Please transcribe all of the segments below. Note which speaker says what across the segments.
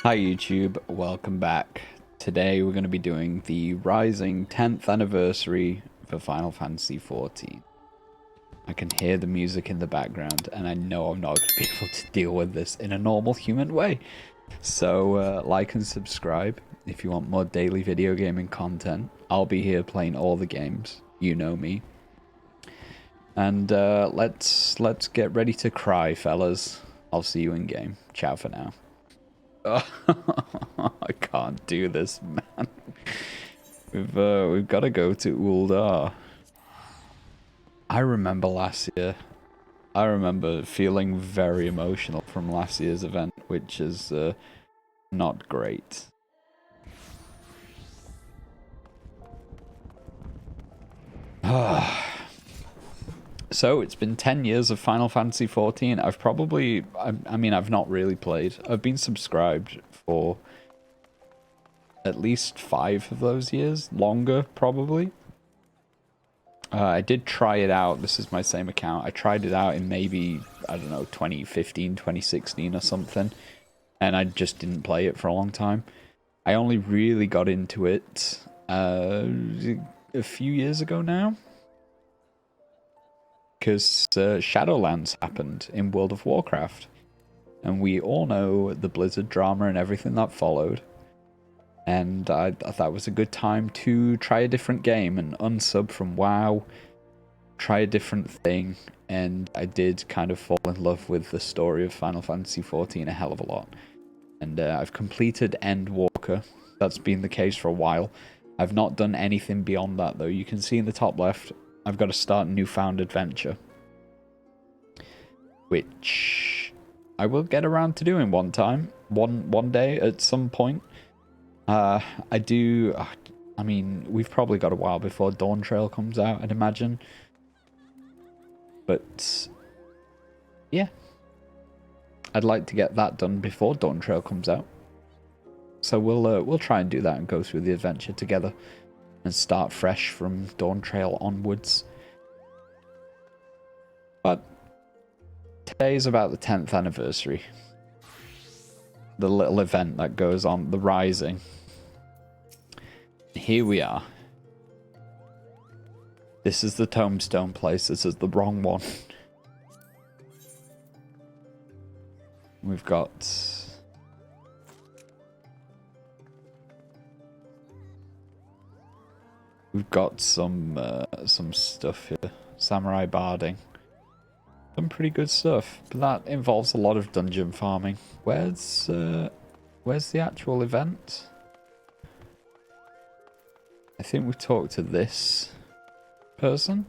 Speaker 1: Hi YouTube, welcome back. Today we're going to be doing the Rising 10th anniversary for Final Fantasy XIV. I can hear the music in the background and I know I'm not going to be able to deal with this in a normal human way. So like and subscribe if you want more daily video gaming content. I'll be here playing all the games, you know me. And let's get ready to cry, fellas. I'll see you in game. Ciao for now. Oh, I can't do this, man. We've got to go to Uldar. I remember last year. I remember feeling very emotional from last year's event, which is not great. So it's been 10 years of Final Fantasy XIV. I mean, I've not really played. I've been subscribed for at least 5 of those years. Longer, probably. I did try it out. This is my same account. I tried it out in maybe, I don't know, 2015, 2016 or something. And I just didn't play it for a long time. I only really got into it a few years ago now. Because Shadowlands happened in World of Warcraft. And we all know the Blizzard drama and everything that followed. And I thought it was a good time to try a different game and unsub from WoW, try a different thing, and I did kind of fall in love with the story of Final Fantasy XIV a hell of a lot. And I've completed Endwalker. That's been the case for a while. I've not done anything beyond that, though. You can see in the top left, I've got to start a newfound adventure, which I will get around to doing one day at some point. I mean, we've probably got a while before Dawn Trail comes out, I'd imagine. But yeah, I'd like to get that done before Dawn Trail comes out. So we'll try and do that and go through the adventure together and start fresh from Dawn Trail onwards. But today is about the 10th anniversary. The little event that goes on, the Rising. Here we are. This is the tombstone place. This is the wrong one. We've got some stuff here. Samurai barding. Some pretty good stuff, but that involves a lot of dungeon farming. Where's the actual event? I think we talked to this person.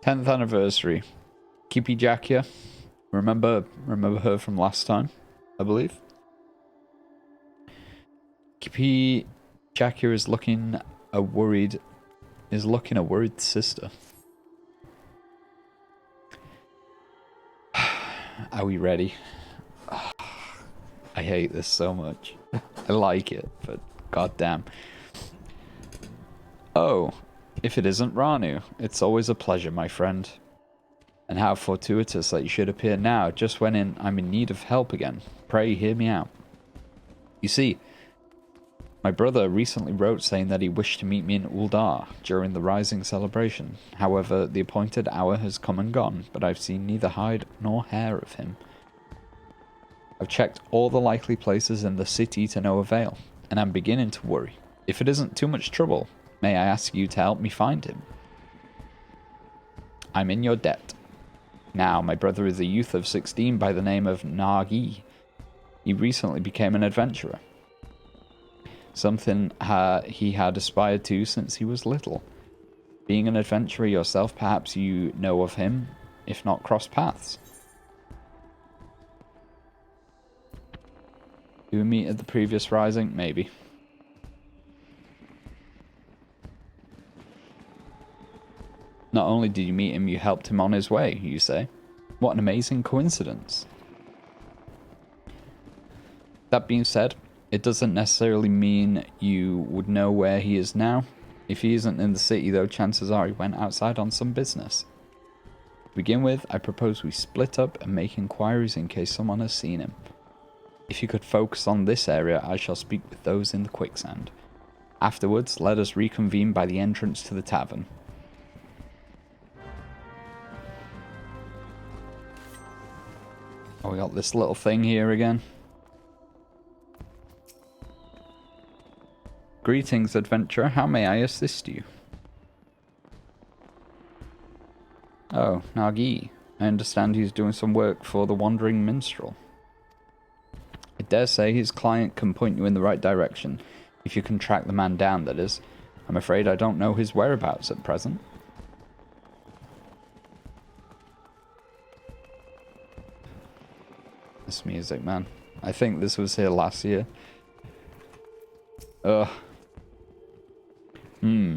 Speaker 1: 10th anniversary. Kippy Jackia. Remember her from last time, I believe. Kippy Jackia is looking a worried sister. Are we ready? I hate this so much. I like it, but goddamn. Oh, if it isn't Ranu, it's always a pleasure, my friend. And how fortuitous that you should appear now, just when I'm in need of help again. Pray hear me out. You see, my brother recently wrote saying that he wished to meet me in Uldar during the Rising celebration. However, the appointed hour has come and gone, but I've seen neither hide nor hair of him. I've checked all the likely places in the city to no avail, and I'm beginning to worry. If it isn't too much trouble, may I ask you to help me find him? I'm in your debt. Now, my brother is a youth of 16 by the name of Nagi. He recently became an adventurer. Something he had aspired to since he was little. Being an adventurer yourself, perhaps you know of him, if not crossed paths. Did we meet at the previous Rising? Maybe. Not only did you meet him, you helped him on his way, you say. What an amazing coincidence. That being said, it doesn't necessarily mean you would know where he is now. If he isn't in the city, though, chances are he went outside on some business. To begin with, I propose we split up and make inquiries in case someone has seen him. If you could focus on this area, I shall speak with those in the quicksand. Afterwards, let us reconvene by the entrance to the tavern. Oh, we got this little thing here again. Greetings, adventurer. How may I assist you? Oh, Nagi. I understand he's doing some work for the Wandering Minstrel. I dare say his client can point you in the right direction, if you can track the man down, that is. I'm afraid I don't know his whereabouts at present. This music, man. I think this was here last year. Ugh.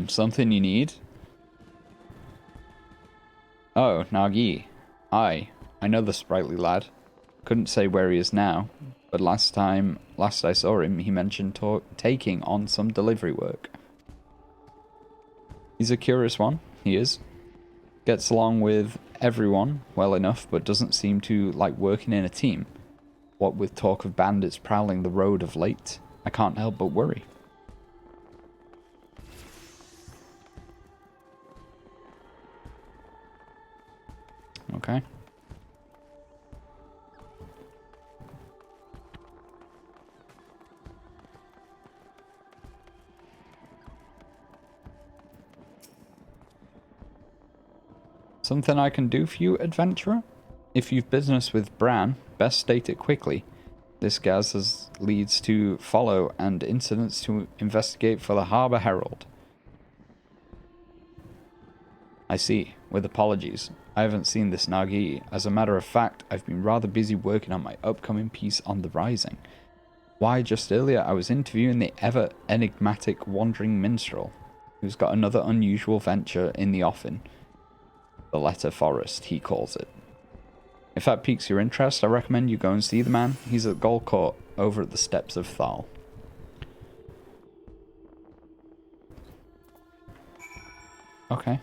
Speaker 1: Something you need? Oh, Nagi. I know the sprightly lad. Couldn't say where he is now, but last I saw him, he mentioned taking on some delivery work. He's a curious one, he is. Gets along with everyone well enough, but doesn't seem to like working in a team. What with talk of bandits prowling the road of late, I can't help but worry. Okay. Something I can do for you, adventurer? If you've business with Bran, best state it quickly. This gas leads to follow and incidents to investigate for the Harbour Herald. I see. With apologies. I haven't seen this Nagi. As a matter of fact, I've been rather busy working on my upcoming piece on the Rising. Why, just earlier I was interviewing the ever enigmatic Wandering Minstrel, who's got another unusual venture in the offing. The Letter Forest, he calls it. If that piques your interest, I recommend you go and see the man. He's at Gold Court, over at the steps of Thal. Okay.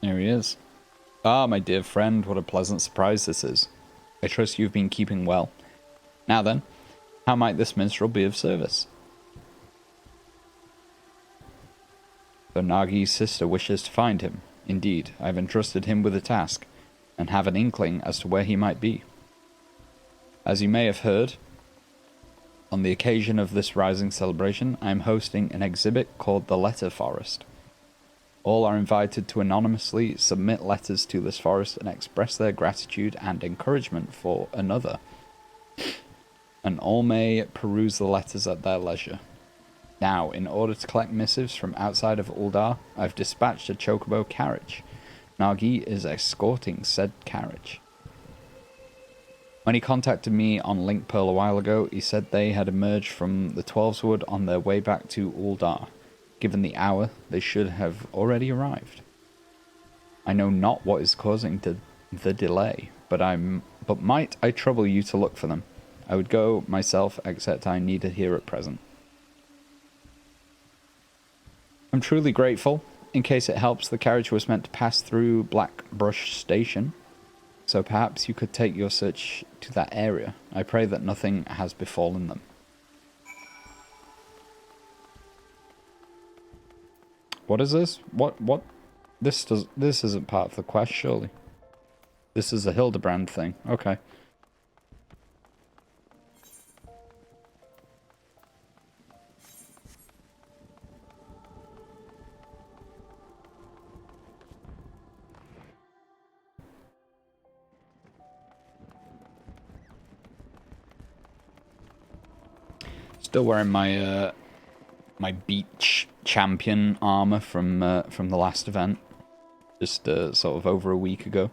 Speaker 1: There he is. Ah, my dear friend, what a pleasant surprise this is. I trust you've been keeping well. Now then, how might this minstrel be of service? The Nagi's sister wishes to find him. Indeed, I have entrusted him with a task, and have an inkling as to where he might be. As you may have heard, on the occasion of this Rising celebration, I am hosting an exhibit called the Letter Forest. All are invited to anonymously submit letters to this forest and express their gratitude and encouragement for another. And all may peruse the letters at their leisure. Now, in order to collect missives from outside of Uldar, I've dispatched a chocobo carriage. Nagi is escorting said carriage. When he contacted me on Link Pearl a while ago, he said they had emerged from the Twelveswood on their way back to Uldar. Given the hour, they should have already arrived. I know not what is causing the delay, but might I trouble you to look for them? I would go myself, except I need it here at present. I'm truly grateful. In case it helps, the carriage was meant to pass through Blackbrush Station, so perhaps you could take your search to that area. I pray that nothing has befallen them. What is this? What? This isn't part of the quest, surely. This is a Hildebrand thing. Okay. Still wearing my my beach champion armor from the last event, just sort of over a week ago.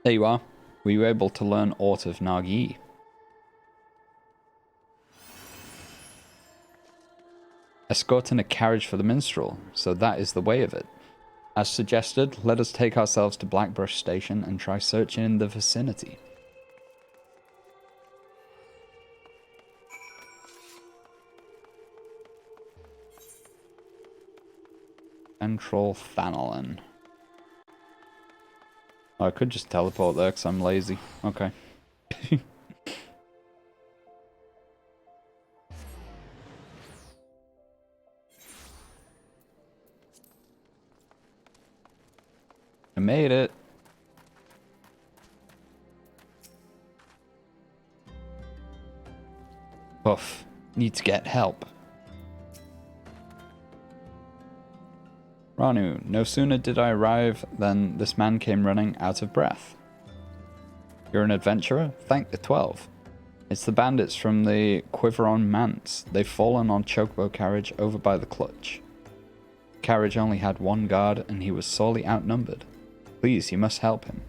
Speaker 1: There you are. Were you able to learn aught of Nagi? escorting a carriage for the minstrel, so that is the way of it. As suggested, let us take ourselves to Blackbrush Station and try searching in the vicinity. Central Thanolin. Oh, I could just teleport there because I'm lazy. Okay. I made it. Puff. Need to get help. Ranu, no sooner did I arrive than this man came running out of breath. You're an adventurer? Thank the 12. It's the bandits from the Quiveron Manse. They've fallen on Chocobo carriage over by the clutch. The carriage only had one guard and he was sorely outnumbered. Please, you must help him.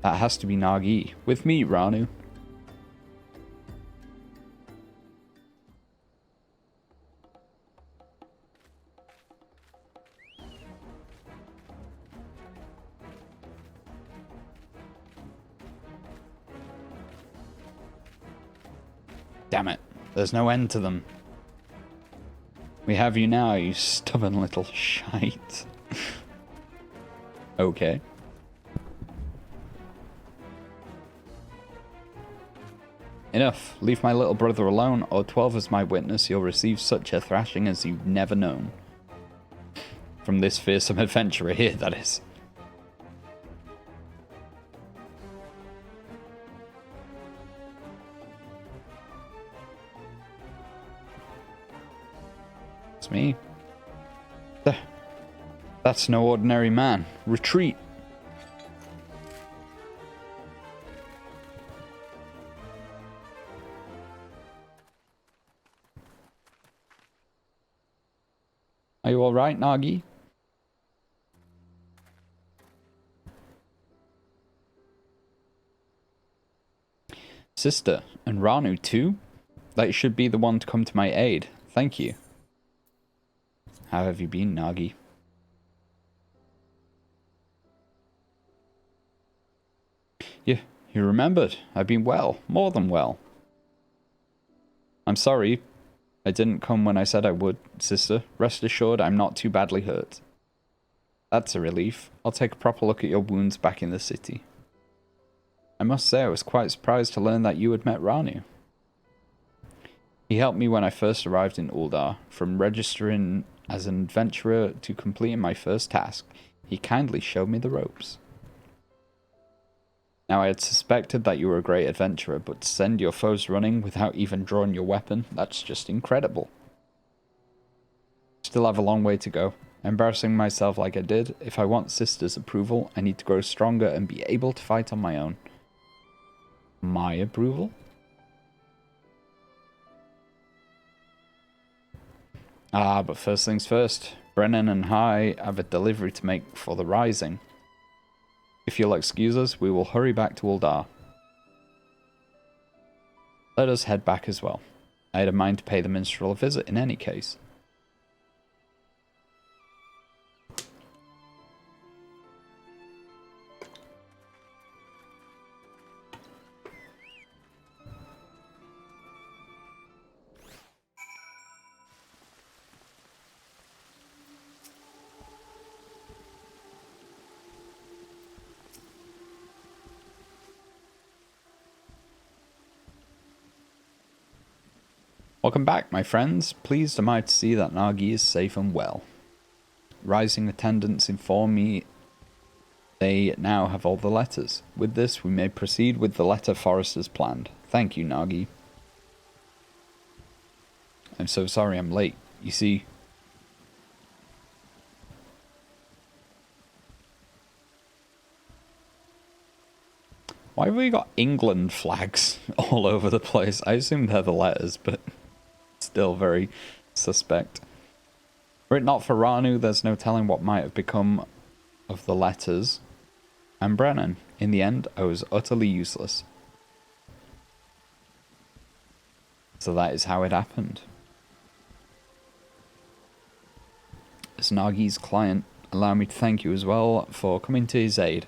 Speaker 1: That has to be Nagi. With me, Ranu. Damn it. There's no end to them. We have you now, you stubborn little shite. Okay. Enough. Leave my little brother alone, or 12 as my witness, you'll receive such a thrashing as you've never known. From this fearsome adventurer here, that is. It's me. That's no ordinary man. Retreat. Are you alright, Nagi? Sister, and Ranu too? That should be the one to come to my aid. Thank you. How have you been, Nagi? You remembered. I've been well. More than well. I'm sorry. I didn't come when I said I would, sister. Rest assured I'm not too badly hurt. That's a relief. I'll take a proper look at your wounds back in the city. I must say I was quite surprised to learn that you had met Ranu. He helped me when I first arrived in Uldar. From registering as an adventurer to completing my first task, he kindly showed me the ropes. Now, I had suspected that you were a great adventurer, but to send your foes running without even drawing your weapon, that's just incredible. Still have a long way to go. Embarrassing myself like I did, if I want Sister's approval, I need to grow stronger and be able to fight on my own. My approval? But first things first. Brennan and I have a delivery to make for the Rising. If you'll excuse us, we will hurry back to Uldar. Let us head back as well. I had a mind to pay the minstrel a visit in any case. Welcome back, my friends. Pleased am I to see that Nagi is safe and well. Rising attendants inform me they now have all the letters. With this, we may proceed with the letter Forrest has planned. Thank you, Nagi. I'm so sorry I'm late. You see... Why have we got England flags all over the place? I assume they're the letters, but... still very suspect. Were it not for Ranu, there's no telling what might have become of the letters. And Brennan. In the end, I was utterly useless. So that is how it happened. As Nagi's client, allow me to thank you as well for coming to his aid.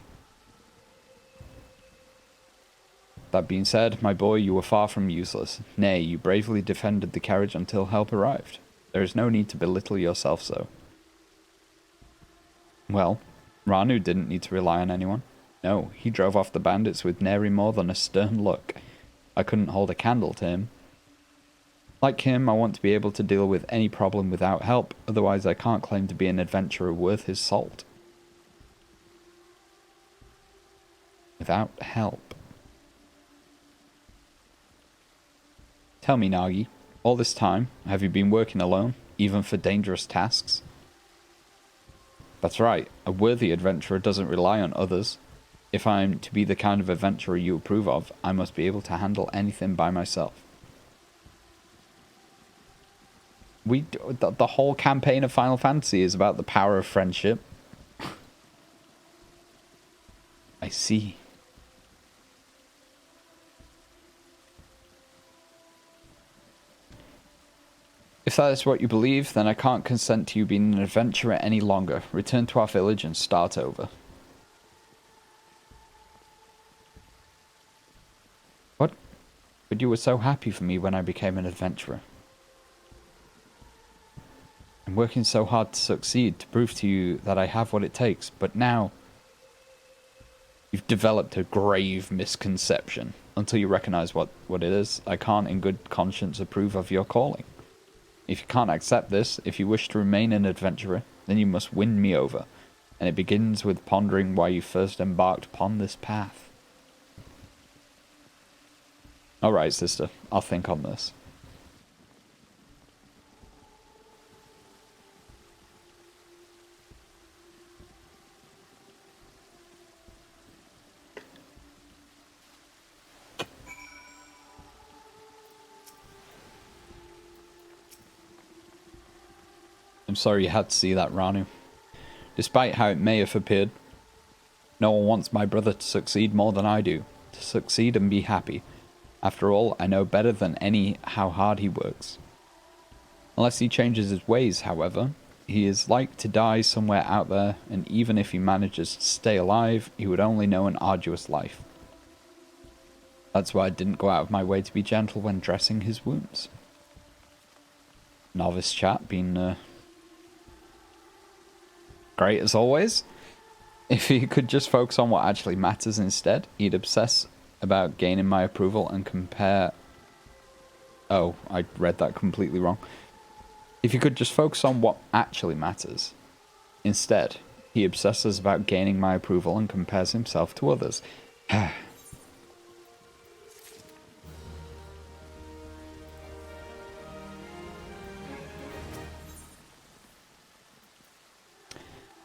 Speaker 1: That being said, my boy, you were far from useless. Nay, you bravely defended the carriage until help arrived. There is no need to belittle yourself so. Well, Ranu didn't need to rely on anyone. No, he drove off the bandits with nary more than a stern look. I couldn't hold a candle to him. Like him, I want to be able to deal with any problem without help, otherwise I can't claim to be an adventurer worth his salt. Without help. Tell me, Nagi, all this time, have you been working alone, even for dangerous tasks? That's right, a worthy adventurer doesn't rely on others. If I'm to be the kind of adventurer you approve of, I must be able to handle anything by myself. The whole campaign of Final Fantasy is about the power of friendship. I see. If that is what you believe, then I can't consent to you being an adventurer any longer. Return to our village and start over. What? But you were so happy for me when I became an adventurer. I'm working so hard to succeed, to prove to you that I have what it takes, but now you've developed a grave misconception. Until you recognize what it is, I can't in good conscience approve of your calling. If you can't accept this, if you wish to remain an adventurer, then you must win me over, and it begins with pondering why you first embarked upon this path. Alright, sister, I'll think on this. I'm sorry you had to see that, Ranu. Despite how it may have appeared, no one wants my brother to succeed more than I do. To succeed and be happy. After all, I know better than any how hard he works. Unless he changes his ways, however, he is like to die somewhere out there, and even if he manages to stay alive, he would only know an arduous life. That's why I didn't go out of my way to be gentle when dressing his wounds. Novice chat being great as always. If he could just focus on what actually matters instead, he'd obsess about gaining my approval and compare... Oh, I read that completely wrong. If he could just focus on what actually matters instead, he obsesses about gaining my approval and compares himself to others.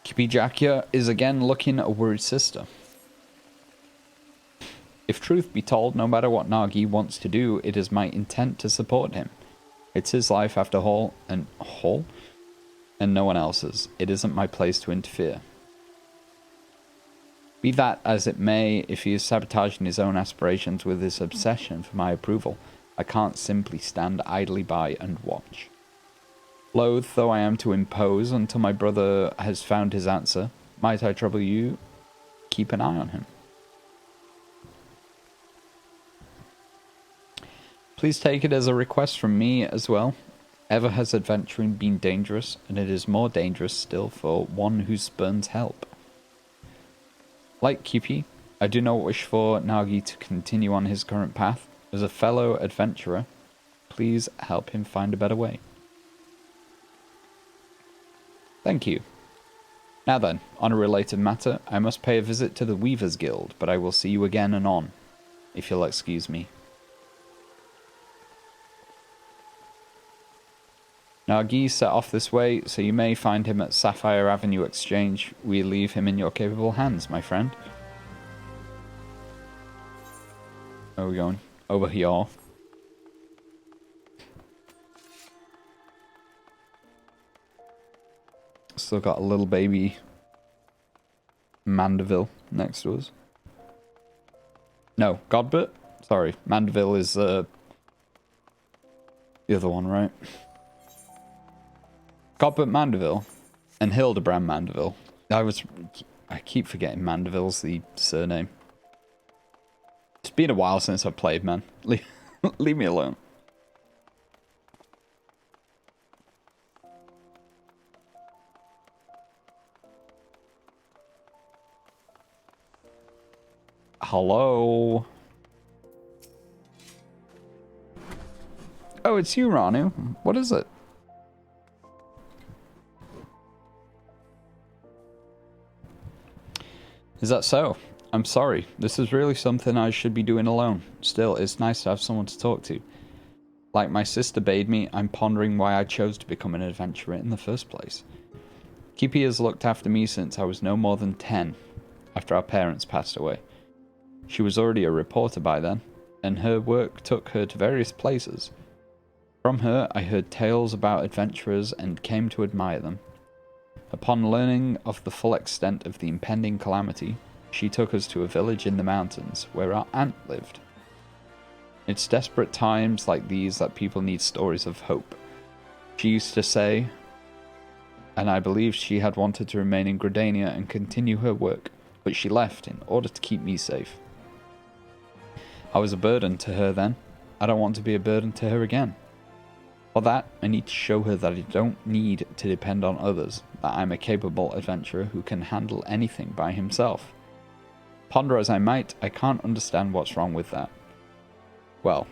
Speaker 1: Kipijakia is again looking a worried sister. If truth be told, no matter what Nagi wants to do, it is my intent to support him. It's his life after all, and no one else's. It isn't my place to interfere. Be that as it may, if he is sabotaging his own aspirations with his obsession for my approval, I can't simply stand idly by and watch. Loath though I am to impose until my brother has found his answer, might I trouble you, keep an eye on him. Please take it as a request from me as well. Ever has adventuring been dangerous, and it is more dangerous still for one who spurns help. Like Kipi, I do not wish for Nagi to continue on his current path. As a fellow adventurer, please help him find a better way. Thank you. Now then, on a related matter, I must pay a visit to the Weavers Guild, but I will see you again anon, if you'll excuse me. Nagi set off this way, so you may find him at Sapphire Avenue Exchange. We leave him in your capable hands, my friend. Where are we going? Over here. Still got a little baby Mandeville next to us. No, Godbert? Sorry, Mandeville is the other one, right? Godbert Mandeville. And Hildebrand Mandeville. I keep forgetting Mandeville's the surname. It's been a while since I've played, man. Leave me alone. Hello? Oh, it's you, Ranu. What is it? Is that so? I'm sorry. This is really something I should be doing alone. Still, it's nice to have someone to talk to. Like my sister bade me, I'm pondering why I chose to become an adventurer in the first place. Kippy has looked after me since I was no more than 10, after our parents passed away. She was already a reporter by then, and her work took her to various places. From her, I heard tales about adventurers and came to admire them. Upon learning of the full extent of the impending calamity, she took us to a village in the mountains where our aunt lived. It's desperate times like these that people need stories of hope. She used to say, and I believe she had wanted to remain in Gridania and continue her work, but she left in order to keep me safe. I was a burden to her then. I don't want to be a burden to her again. For that, I need to show her that I don't need to depend on others, that I'm a capable adventurer who can handle anything by himself. Ponder as I might, I can't understand what's wrong with that. Well,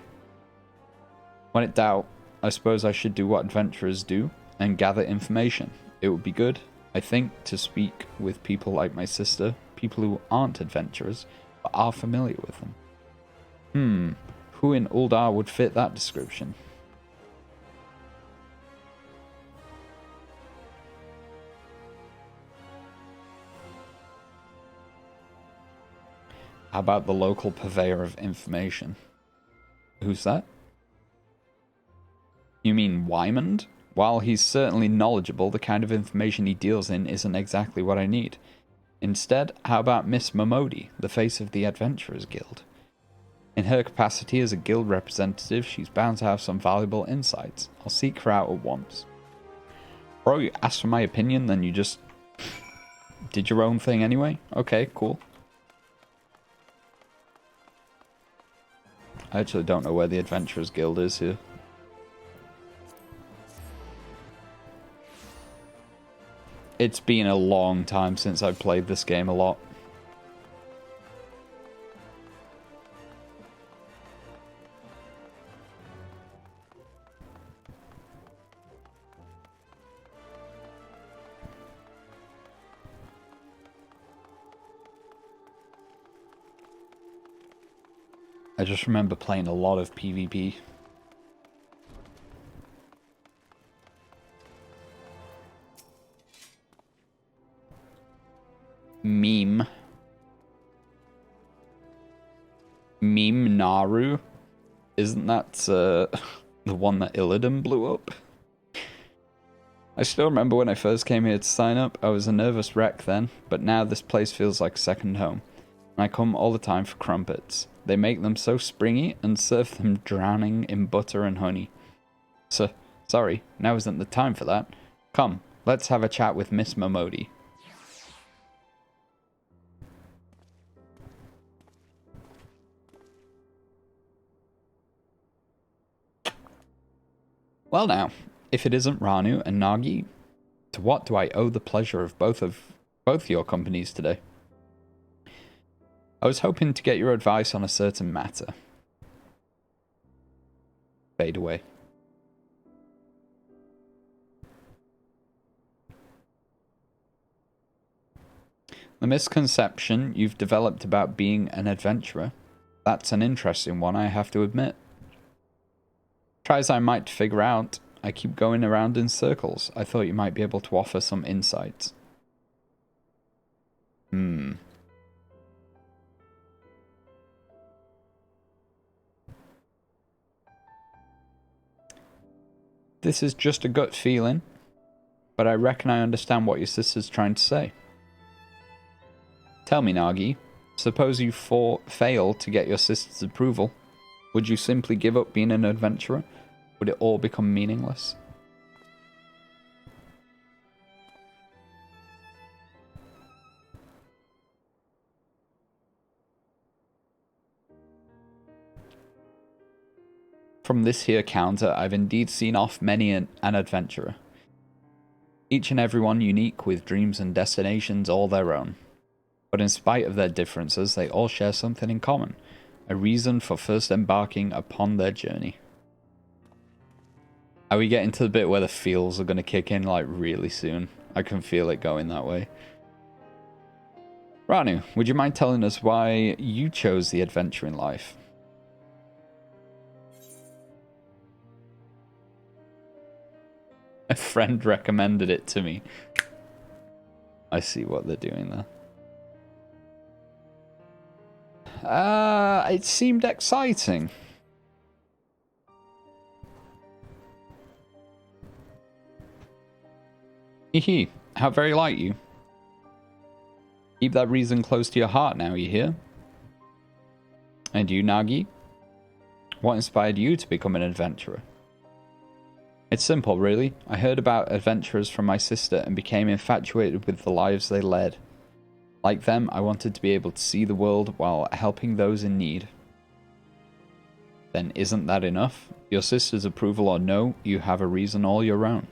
Speaker 1: when in doubt, I suppose I should do what adventurers do and gather information. It would be good, I think, to speak with people like my sister, people who aren't adventurers, but are familiar with them. Who in Uldar would fit that description? How about the local purveyor of information? Who's that? You mean Wymond? While he's certainly knowledgeable, the kind of information he deals in isn't exactly what I need. Instead, how about Miss Momodi, the face of the Adventurers Guild? In her capacity as a guild representative, she's bound to have some valuable insights. I'll seek her out at once. Bro, you asked for my opinion, then you just did your own thing anyway? Okay, cool. I actually don't know where the Adventurers Guild is here. It's been a long time since I've played this game a lot. I just remember playing a lot of PvP. Meme Naru? Isn't that the one that Illidan blew up? I still remember when I first came here to sign up, I was a nervous wreck then, but now this place feels like second home. And I come all the time for crumpets. They make them so springy and serve them drowning in butter and honey. So, sorry, now isn't the time for that. Come, let's have a chat with Miss Momodi. Well now, if it isn't Ranu and Nagi, to what do I owe the pleasure of both your companies today? I was hoping to get your advice on a certain matter. Fade away. The misconception you've developed about being an adventurer, that's an interesting one, I have to admit. Try as I might to figure out, I keep going around in circles. I thought you might be able to offer some insights. This is just a gut feeling, but I reckon I understand what your sister's trying to say. Tell me, Nagi, suppose you fail to get your sister's approval. Would you simply give up being an adventurer? Would it all become meaningless? From this here counter, I've indeed seen off many an adventurer. Each and every one unique, with dreams and destinations all their own. But in spite of their differences, they all share something in common. A reason for first embarking upon their journey. Are we getting to the bit where the feels are going to kick in, like, really soon? I can feel it going that way. Ranu, would you mind telling us why you chose the adventure in life? A friend recommended it to me. I see what they're doing there. It seemed exciting. Hehe, how very like you. Keep that reason close to your heart now, you hear? And you, Nagi? What inspired you to become an adventurer? It's simple, really. I heard about adventurers from my sister and became infatuated with the lives they led. Like them, I wanted to be able to see the world while helping those in need. Then isn't that enough? Your sister's approval or no, you have a reason all your own.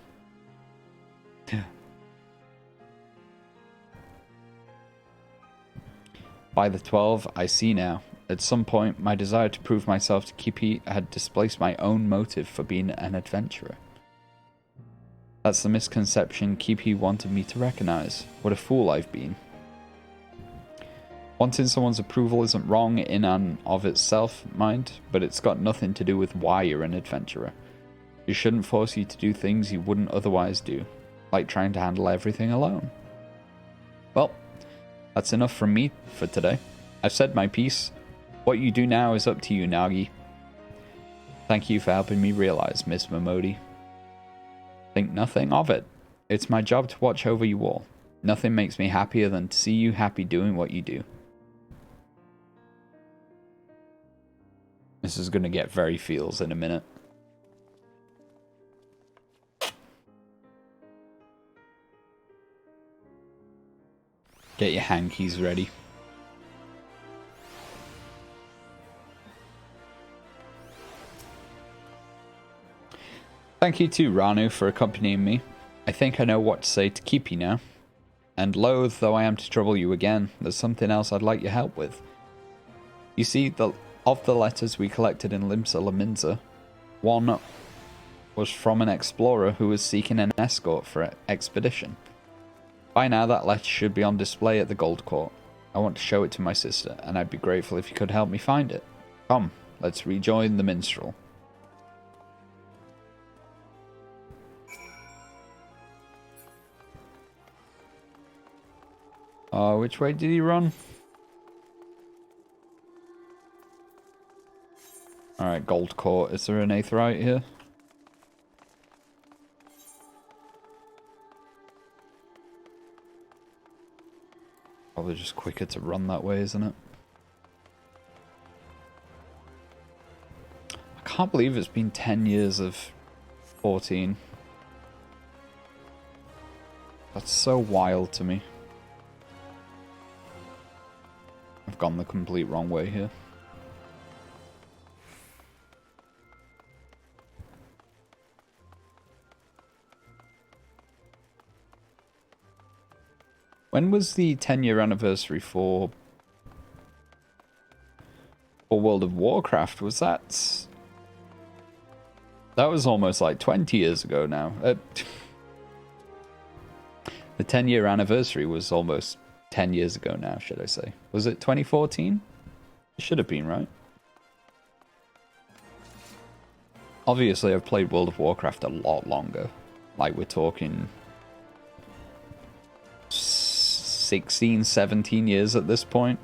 Speaker 1: By the 12, I see now. At some point, my desire to prove myself to Kippy had displaced my own motive for being an adventurer. That's the misconception Kippy wanted me to recognize. What a fool I've been. Wanting someone's approval isn't wrong in and of itself, mind, but it's got nothing to do with why you're an adventurer. It shouldn't force you to do things you wouldn't otherwise do, like trying to handle everything alone. Well, that's enough from me for today. I've said my piece. What you do now is up to you, Nagi. Thank you for helping me realize, Miss Momodi. Think nothing of it. It's my job to watch over you all. Nothing makes me happier than to see you happy doing what you do. This is going to get very feels in a minute. Get your hankies ready. Thank you to Ranu for accompanying me. I think I know what to say to Kippy now. And loath though I am to trouble you again, there's something else I'd like your help with. You see, of the letters we collected in Limsa Laminza, one was from an explorer who was seeking an escort for an expedition. By now that letter should be on display at the Gold Court. I want to show it to my sister, and I'd be grateful if you could help me find it. Come, let's rejoin the minstrel. Which way did he run? Alright, Gold Court. Is there an Aetheryte here? Probably just quicker to run that way, isn't it? I can't believe it's been 10 years of 14. That's so wild to me. I've gone the complete wrong way here. When was the 10-year anniversary for World of Warcraft? Was that... That was almost like 20 years ago now. The 10-year anniversary was almost 10 years ago now, should I say. Was it 2014? It should have been, right? Obviously, I've played World of Warcraft a lot longer. Like, we're talking 16, 17 years at this point.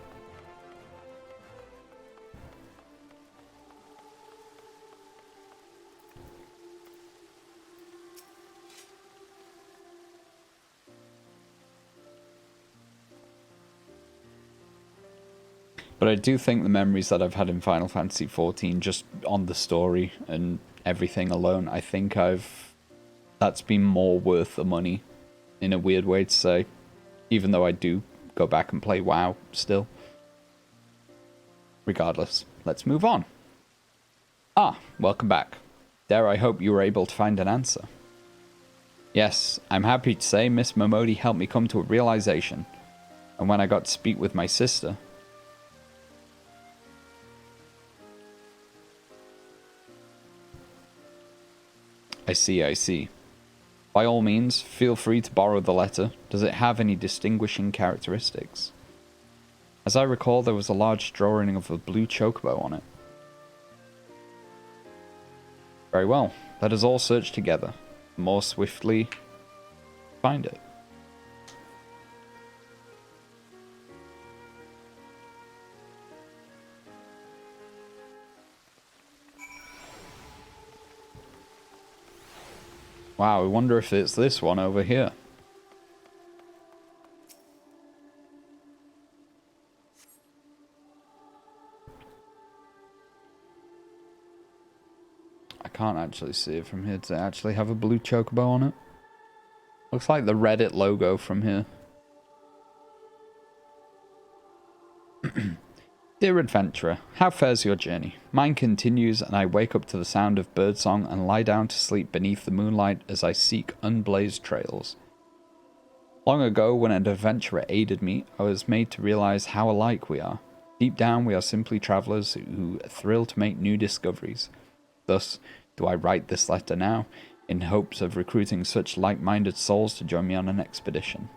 Speaker 1: But I do think the memories that I've had in Final Fantasy XIV, just on the story and everything alone, I think that's been more worth the money, in a weird way to say. Even though I do go back and play WoW still. Regardless, let's move on. Ah, welcome back. Dare I hope you were able to find an answer. Yes, I'm happy to say Miss Momodi helped me come to a realization. And when I got to speak with my sister... I see. By all means, feel free to borrow the letter. Does it have any distinguishing characteristics? As I recall, there was a large drawing of a blue chocobo on it. Very well. Let us all search together. More swiftly, find it. Wow, I wonder if it's this one over here. I can't actually see it from here. Does it actually have a blue chocobo on it? Looks like the Reddit logo from here. Dear adventurer, how fares your journey? Mine continues, and I wake up to the sound of birdsong and lie down to sleep beneath the moonlight as I seek unblazed trails. Long ago, when an adventurer aided me, I was made to realize how alike we are. Deep down, we are simply travelers who thrill to make new discoveries. Thus, do I write this letter now, in hopes of recruiting such like-minded souls to join me on an expedition.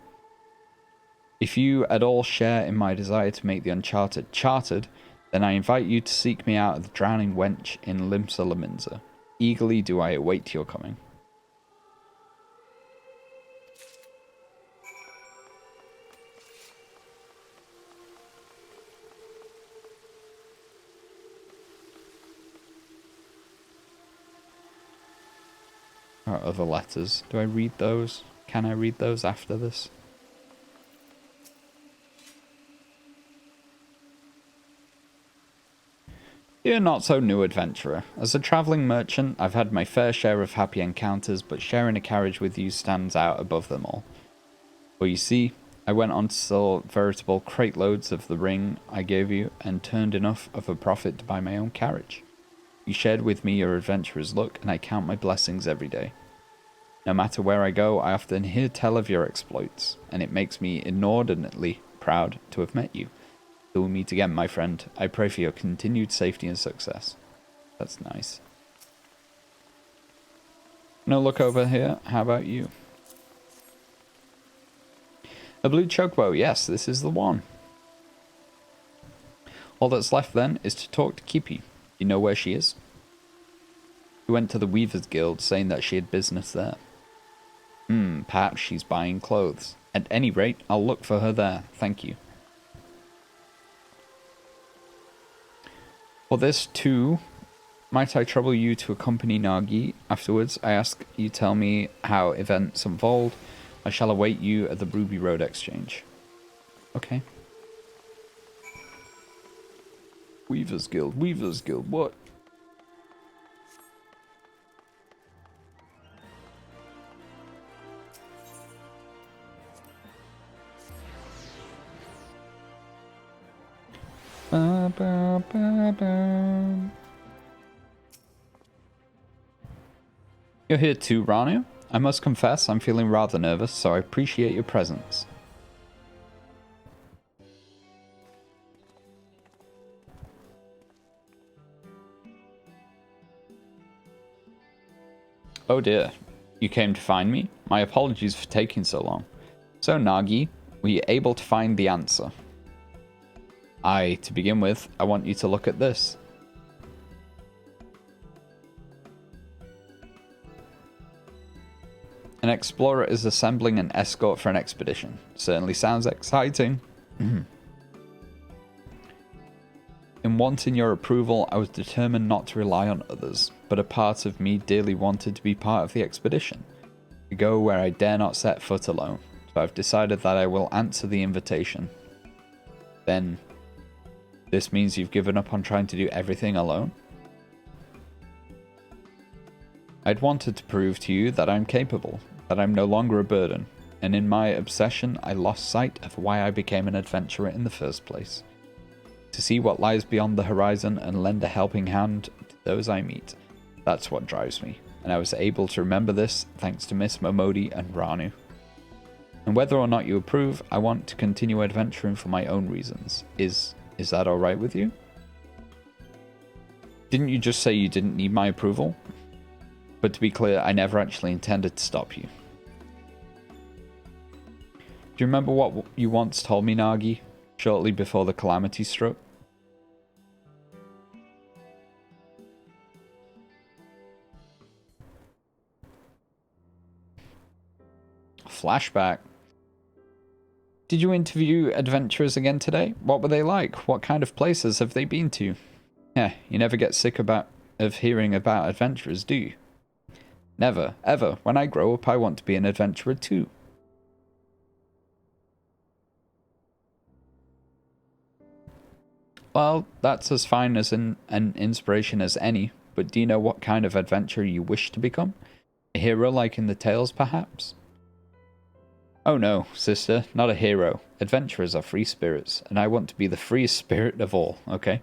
Speaker 1: If you at all share in my desire to make the uncharted charted, then I invite you to seek me out of the drowning wench in Limsa Laminza. Eagerly do I await your coming. Or other letters. Do I read those? Can I read those after this? Dear not-so-new adventurer, as a travelling merchant, I've had my fair share of happy encounters, but sharing a carriage with you stands out above them all. For you see, I went on to sell veritable crate loads of the ring I gave you, and turned enough of a profit to buy my own carriage. You shared with me your adventurer's luck, and I count my blessings every day. No matter where I go, I often hear tell of your exploits, and it makes me inordinately proud to have met you. Till we meet again, my friend, I pray for your continued safety and success. That's nice. No look over here. How about you? A blue chocobo. Yes, this is the one. All that's left then is to talk to Kipi. You know where she is? She went to the Weavers Guild, saying that she had business there. Perhaps she's buying clothes. At any rate, I'll look for her there. Thank you. For this too, might I trouble you to accompany Nagi? Afterwards, I ask you tell me how events unfold. I shall await you at the Ruby Road Exchange. Okay. Weavers Guild, what? You're here too, Ranu? I must confess I'm feeling rather nervous, so I appreciate your presence. Oh dear, you came to find me? My apologies for taking so long. So, Nagi, were you able to find the answer? To begin with, I want you to look at this. An explorer is assembling an escort for an expedition. Certainly sounds exciting. In wanting your approval, I was determined not to rely on others, but a part of me dearly wanted to be part of the expedition, to go where I dare not set foot alone, so I've decided that I will answer the invitation. Then, this means you've given up on trying to do everything alone? I'd wanted to prove to you that I'm capable, that I'm no longer a burden, and in my obsession I lost sight of why I became an adventurer in the first place. To see what lies beyond the horizon and lend a helping hand to those I meet. That's what drives me, and I was able to remember this thanks to Miss Momodi and Ranu. And whether or not you approve, I want to continue adventuring for my own reasons. Is that alright with you? Didn't you just say you didn't need my approval? But to be clear, I never actually intended to stop you. Do you remember what you once told me, Nagi, shortly before the calamity struck? Flashback. Did you interview adventurers again today? What were they like? What kind of places have they been to? Yeah, you never get sick of hearing about adventurers, do you? Never, ever. When I grow up, I want to be an adventurer too. Well, that's as fine as an inspiration as any, but do you know what kind of adventurer you wish to become? A hero like in the tales, perhaps? Oh no, sister, not a hero. Adventurers are free spirits, and I want to be the freest spirit of all, okay?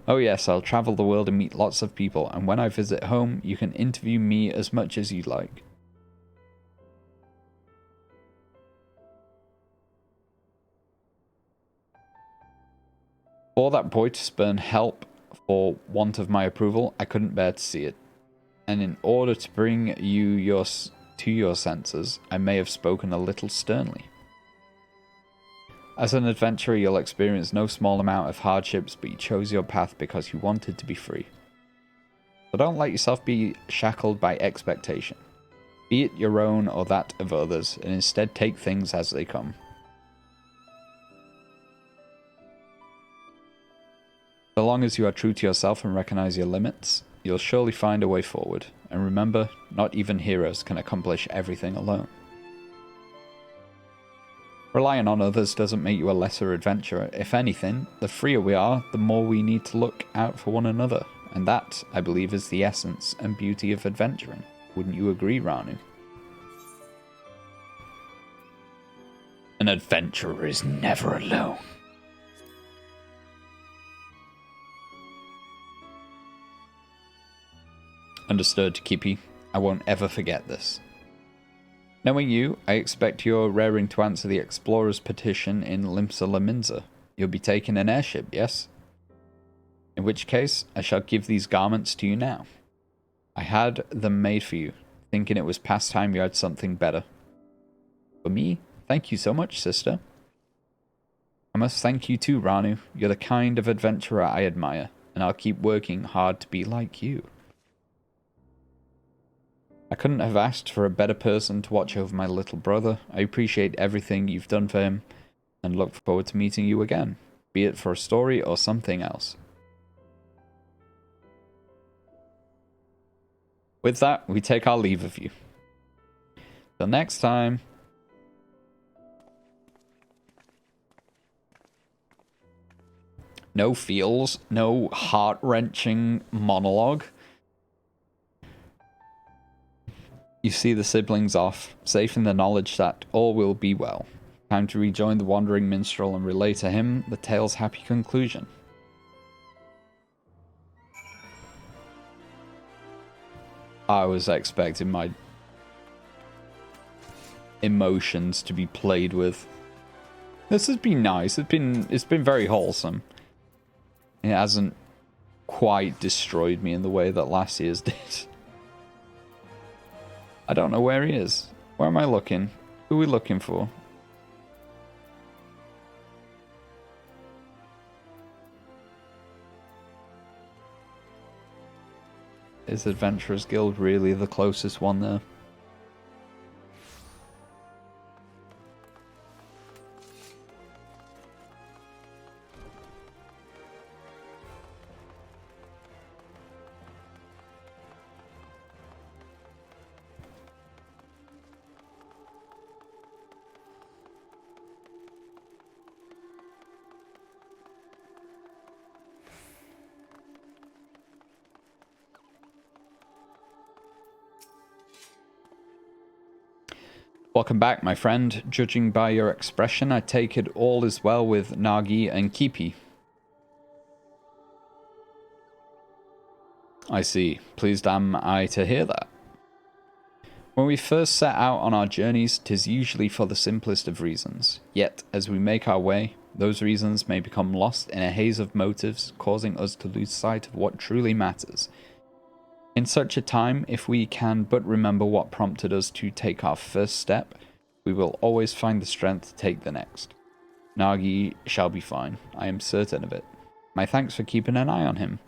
Speaker 1: Oh yes, I'll travel the world and meet lots of people, and when I visit home, you can interview me as much as you like. For that boy to spurn help for want of my approval, I couldn't bear to see it. And in order to bring you to your senses, I may have spoken a little sternly. As an adventurer, you'll experience no small amount of hardships, but you chose your path because you wanted to be free. So don't let yourself be shackled by expectation. Be it your own or that of others, and instead take things as they come. So long as you are true to yourself and recognize your limits, you'll surely find a way forward. And remember, not even heroes can accomplish everything alone. Relying on others doesn't make you a lesser adventurer. If anything, the freer we are, the more we need to look out for one another. And that, I believe, is the essence and beauty of adventuring. Wouldn't you agree, Ranu? An adventurer is never alone. Understood, Kippy. I won't ever forget this. Knowing you, I expect you're raring to answer the explorer's petition in Limsa Laminza. You'll be taking an airship, yes? In which case, I shall give these garments to you now. I had them made for you, thinking it was past time you had something better. For me, thank you so much, sister. I must thank you too, Ranu. You're the kind of adventurer I admire, and I'll keep working hard to be like you. I couldn't have asked for a better person to watch over my little brother. I appreciate everything you've done for him, and look forward to meeting you again, be it for a story or something else. With that, we take our leave of you. Till next time. No feels, no heart-wrenching monologue. You see the siblings off, safe in the knowledge that all will be well. Time to rejoin the wandering minstrel and relay to him the tale's happy conclusion. I was expecting my emotions to be played with. This has been nice. It's been very wholesome. It hasn't quite destroyed me in the way that last year's did. I don't know where he is. Where am I looking? Who are we looking for? Is Adventurers Guild really the closest one there? Welcome back, my friend. Judging by your expression, I take it all is well with Nagi and Kipi. I see. Pleased am I to hear that. When we first set out on our journeys, 'tis usually for the simplest of reasons. Yet, as we make our way, those reasons may become lost in a haze of motives, causing us to lose sight of what truly matters. In such a time, if we can but remember what prompted us to take our first step, we will always find the strength to take the next. Nagi shall be fine. I am certain of it. My thanks for keeping an eye on him.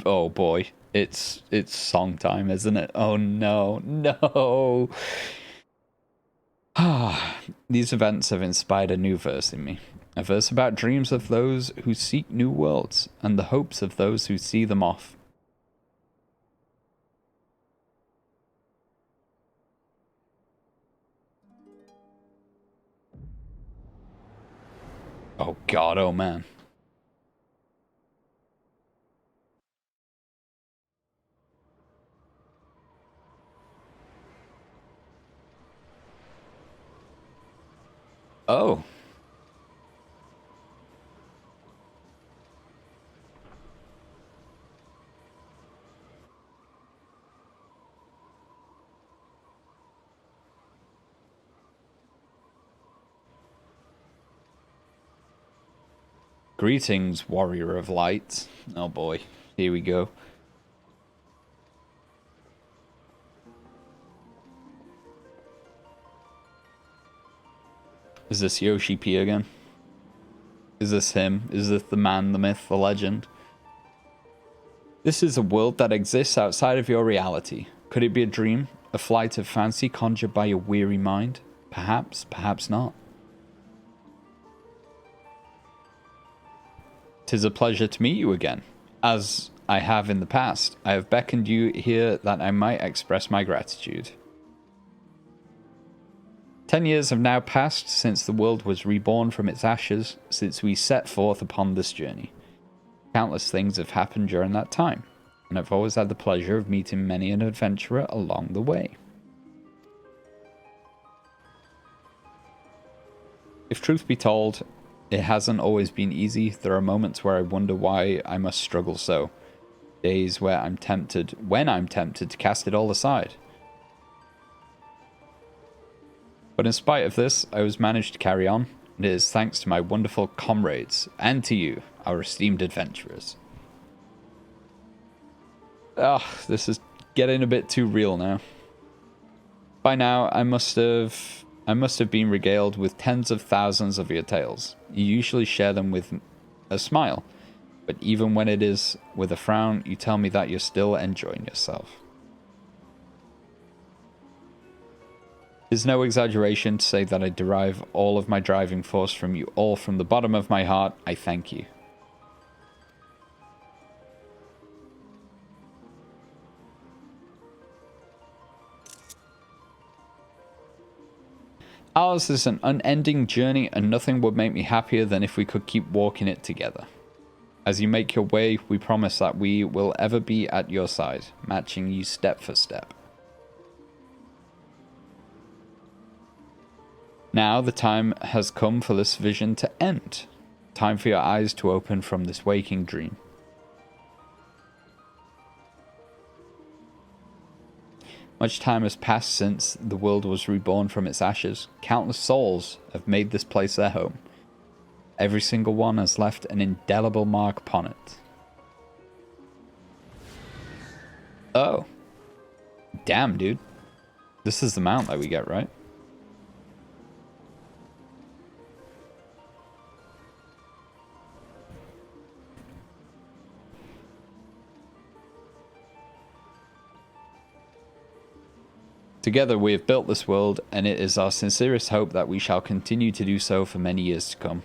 Speaker 1: Oh boy. It's song time, isn't it? Oh no. No. These events have inspired a new verse in me. A verse about dreams of those who seek new worlds, and the hopes of those who see them off. Oh god, oh man. Oh. Greetings, warrior of light. Oh boy, here we go. Is this Yoshi P again? Is this him? Is this the man, the myth, the legend? This is a world that exists outside of your reality. Could it be a dream? A flight of fancy conjured by your weary mind? Perhaps, perhaps not. 'Tis a pleasure to meet you again. As I have in the past, I have beckoned you here that I might express my gratitude. 10 years have now passed since the world was reborn from its ashes, since we set forth upon this journey. Countless things have happened during that time, and I've always had the pleasure of meeting many an adventurer along the way. If truth be told, it hasn't always been easy. There are moments where I wonder why I must struggle so. Days where when I'm tempted to cast it all aside. But in spite of this, I always managed to carry on, and it is thanks to my wonderful comrades, and to you, our esteemed adventurers. This is getting a bit too real now. By now, I must have been regaled with tens of thousands of your tales. You usually share them with a smile, but even when it is with a frown, you tell me that you're still enjoying yourself. It's no exaggeration to say that I derive all of my driving force from you all. From the bottom of my heart, I thank you. Ours is an unending journey, and nothing would make me happier than if we could keep walking it together. As you make your way, we promise that we will ever be at your side, matching you step for step. Now the time has come for this vision to end. Time for your eyes to open from this waking dream. Much time has passed since the world was reborn from its ashes. Countless souls have made this place their home. Every single one has left an indelible mark upon it. Oh. Damn, dude. This is the mount that we get, right? Together we have built this world, and it is our sincerest hope that we shall continue to do so for many years to come.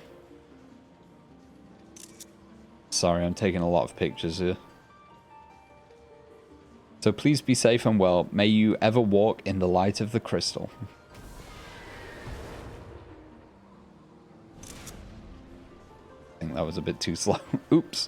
Speaker 1: Sorry, I'm taking a lot of pictures here. So please be safe and well. May you ever walk in the light of the crystal. I think that was a bit too slow. Oops.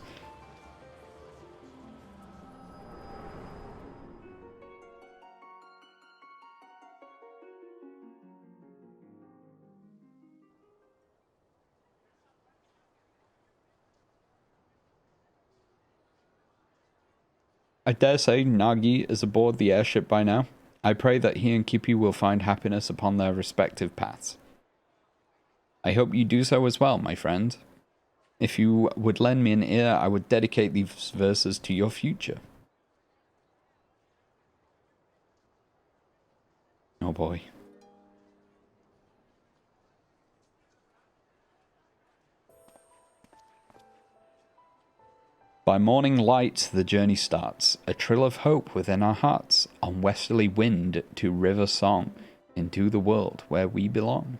Speaker 1: I dare say Nagi is aboard the airship by now. I pray that he and Kippy will find happiness upon their respective paths. I hope you do so as well, my friend. If you would lend me an ear, I would dedicate these verses to your future. Oh boy. By morning light, the journey starts, a trill of hope within our hearts, on westerly wind to river song, into the world where we belong.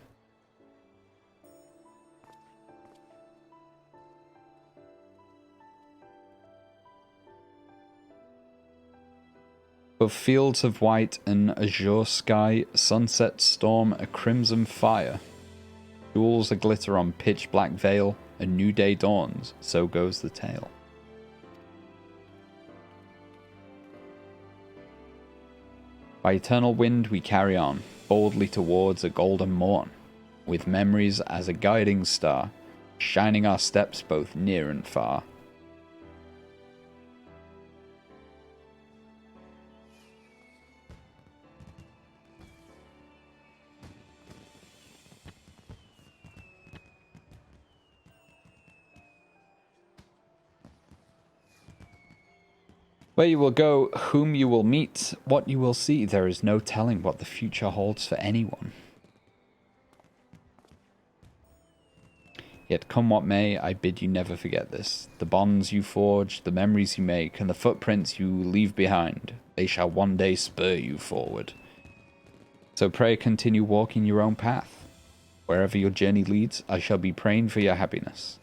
Speaker 1: Of fields of white and azure sky, sunsets storm a crimson fire. Jewels a glitter on pitch black veil, a new day dawns, so goes the tale. By eternal wind we carry on, boldly towards a golden morn, with memories as a guiding star, shining our steps both near and far. Where you will go, whom you will meet, what you will see, there is no telling what the future holds for anyone. Yet come what may, I bid you never forget this. The bonds you forge, the memories you make, and the footprints you leave behind, they shall one day spur you forward. So pray continue walking your own path. Wherever your journey leads, I shall be praying for your happiness.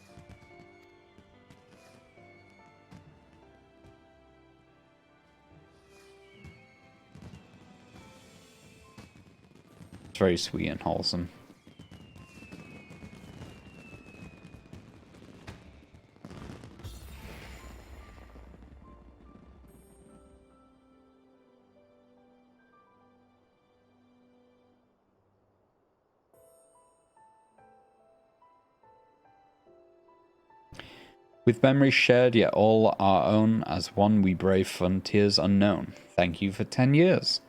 Speaker 1: It's very sweet and wholesome. With memories shared, yet all our own, as one we brave frontiers unknown. Thank you for 10 years.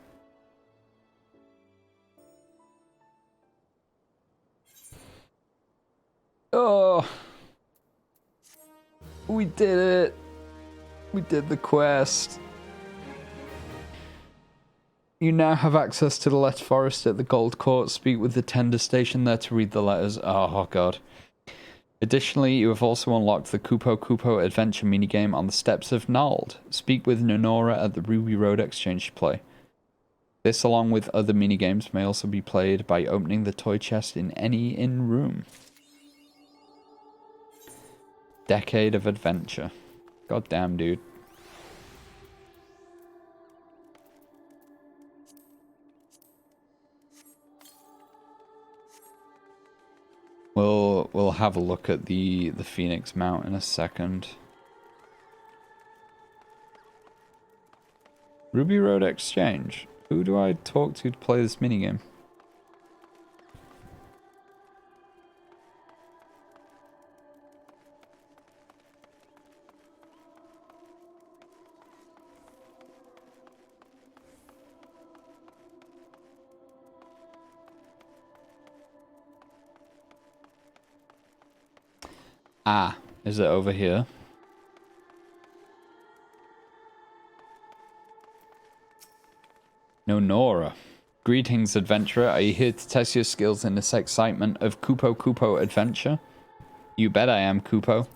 Speaker 1: Oh, we did it. We did the quest. You now have access to the letter forest at the Gold Court. Speak with the tender station there to read the letters. Oh, God. Additionally, you have also unlocked the Kupo Kupo adventure minigame on the steps of Nald. Speak with Nonora at the Ruby Road Exchange to play. This, along with other minigames, may also be played by opening the toy chest in any inn room. Decade of adventure. God damn, dude. We'll have a look at the Phoenix Mount in a second. Ruby Road Exchange. Who do I talk to play this minigame? Ah, is it over here? No, Nora. Greetings, adventurer. Are you here to test your skills in this excitement of Kupo Kupo adventure? You bet I am, Kupo.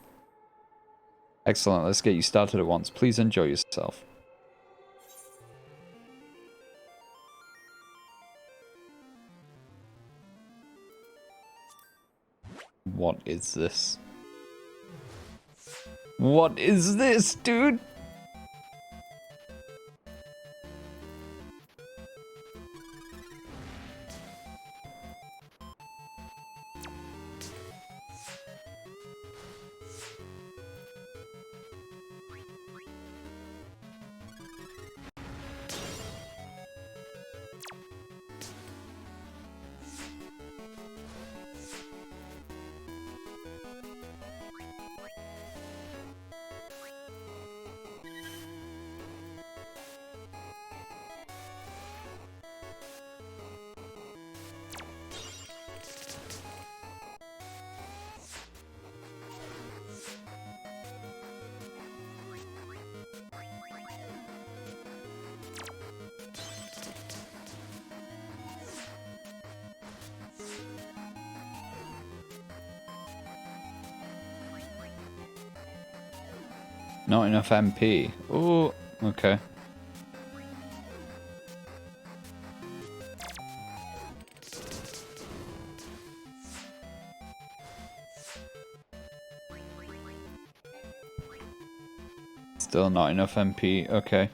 Speaker 1: Excellent, let's get you started at once. Please enjoy yourself. What is this? What is this, dude? Not enough MP. Oh, okay. Still not enough MP. Okay.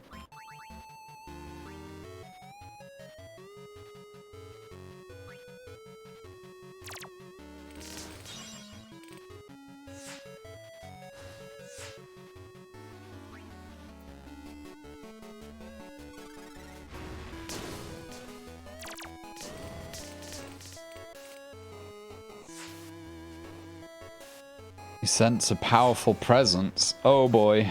Speaker 1: You sense a powerful presence. Oh boy.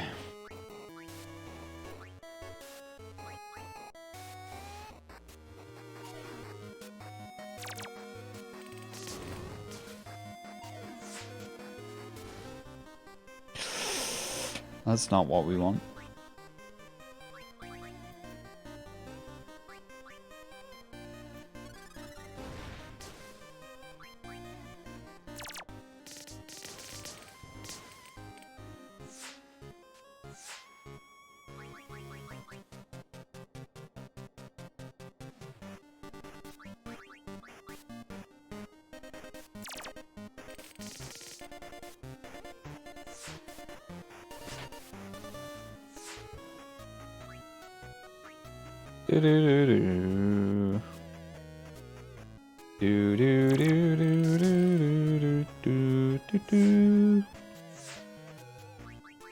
Speaker 1: That's not what we want. Do do do do do do do do do do do.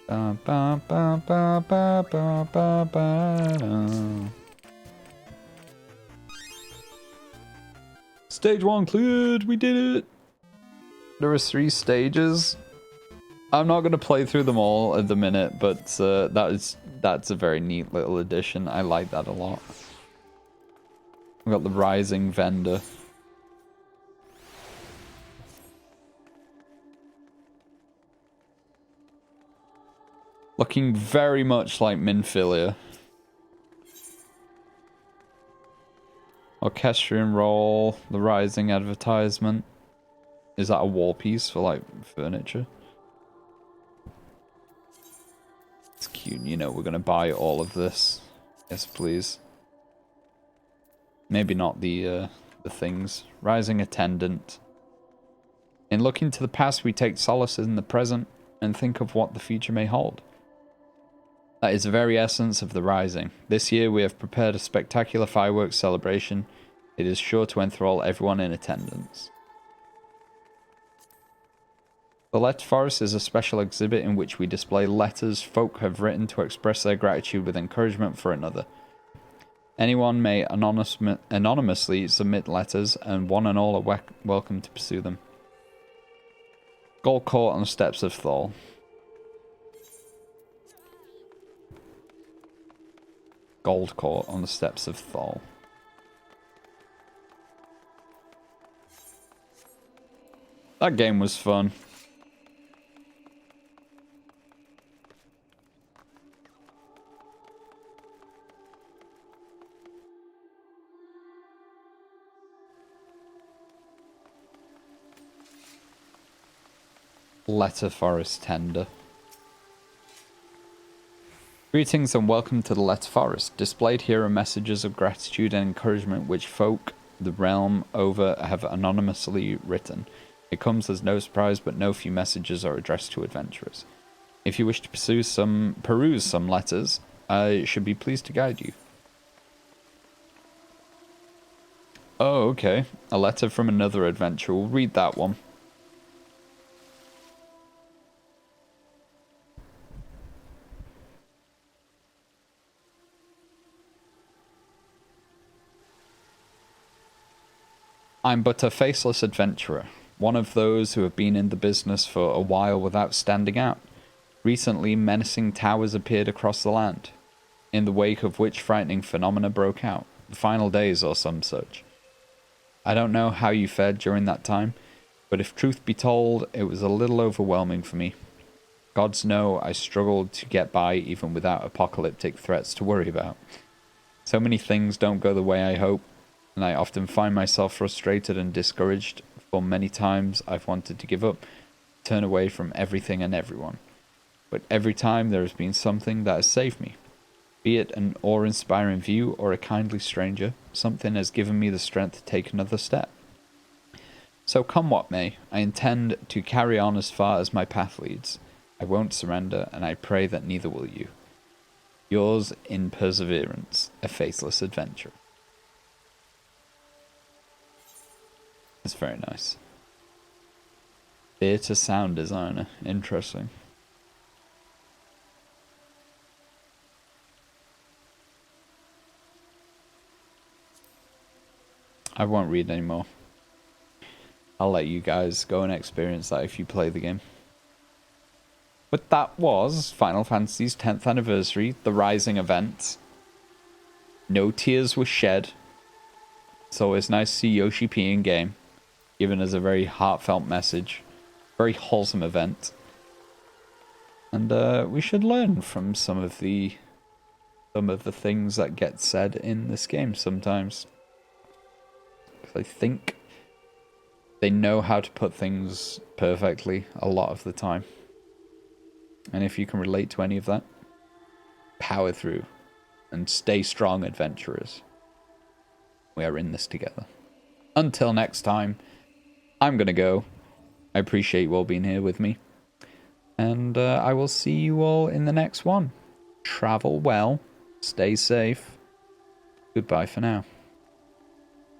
Speaker 1: Ba ba ba ba ba ba ba ba. Stage 1 cleared. We did it. There were 3 stages. I'm not going to play through them all at the minute, but that's a very neat little addition. I like that a lot. We've got the Rising Vendor. Looking very much like Minfilia. Orchestrion Roll, the Rising advertisement. Is that a wall piece for like furniture? It's cute, you know, we're gonna buy all of this. Yes, please. Maybe not the things. Rising Attendant. In looking to the past, we take solace in the present and think of what the future may hold. That is the very essence of the Rising. This year we have prepared a spectacular fireworks celebration. It is sure to enthrall everyone in attendance. The Letter Forest is a special exhibit in which we display letters folk have written to express their gratitude with encouragement for another. Anyone may anonymously submit letters, and one and all are welcome to pursue them. Gold Court on the Steps of Thal. Gold Court on the Steps of Thal. That game was fun. Letter Forest Tender. Greetings and welcome to the Letter Forest. Displayed here are messages of gratitude and encouragement which folk the realm over have anonymously written. It comes as no surprise, but no few messages are addressed to adventurers. If you wish to peruse some letters, I should be pleased to guide you. Oh, okay. A letter from another adventurer. We'll read that one. I'm but a faceless adventurer, one of those who have been in the business for a while without standing out. Recently, menacing towers appeared across the land, in the wake of which frightening phenomena broke out, the final days or some such. I don't know how you fared during that time, but if truth be told, it was a little overwhelming for me. Gods know I struggled to get by even without apocalyptic threats to worry about. So many things don't go the way I hope, and I often find myself frustrated and discouraged, for many times I've wanted to give up, turn away from everything and everyone. but every time there has been something that has saved me. Be it an awe-inspiring view or a kindly stranger, something has given me the strength to take another step. So come what may, I intend to carry on as far as my path leads. I won't surrender, and I pray that neither will you. Yours in perseverance, a faithless adventurer. It's very nice. Theatre sound designer. Interesting. I won't read anymore. I'll let you guys go and experience that if you play the game. But that was Final Fantasy's 10th anniversary, the Rising event. No tears were shed. It's always nice to see Yoshi P in game, giving us a very heartfelt message. Very wholesome event. And we should learn from some of the things that get said in this game sometimes. I think they know how to put things perfectly a lot of the time. And if you can relate to any of that, power through and stay strong, adventurers. We are in this together. Until next time, I'm going to go. I appreciate you all being here with me. And I will see you all in the next one. Travel well. Stay safe. Goodbye for now.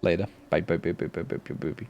Speaker 1: Later. Bye, bye, bye, bye, bye, bye, bye, bye.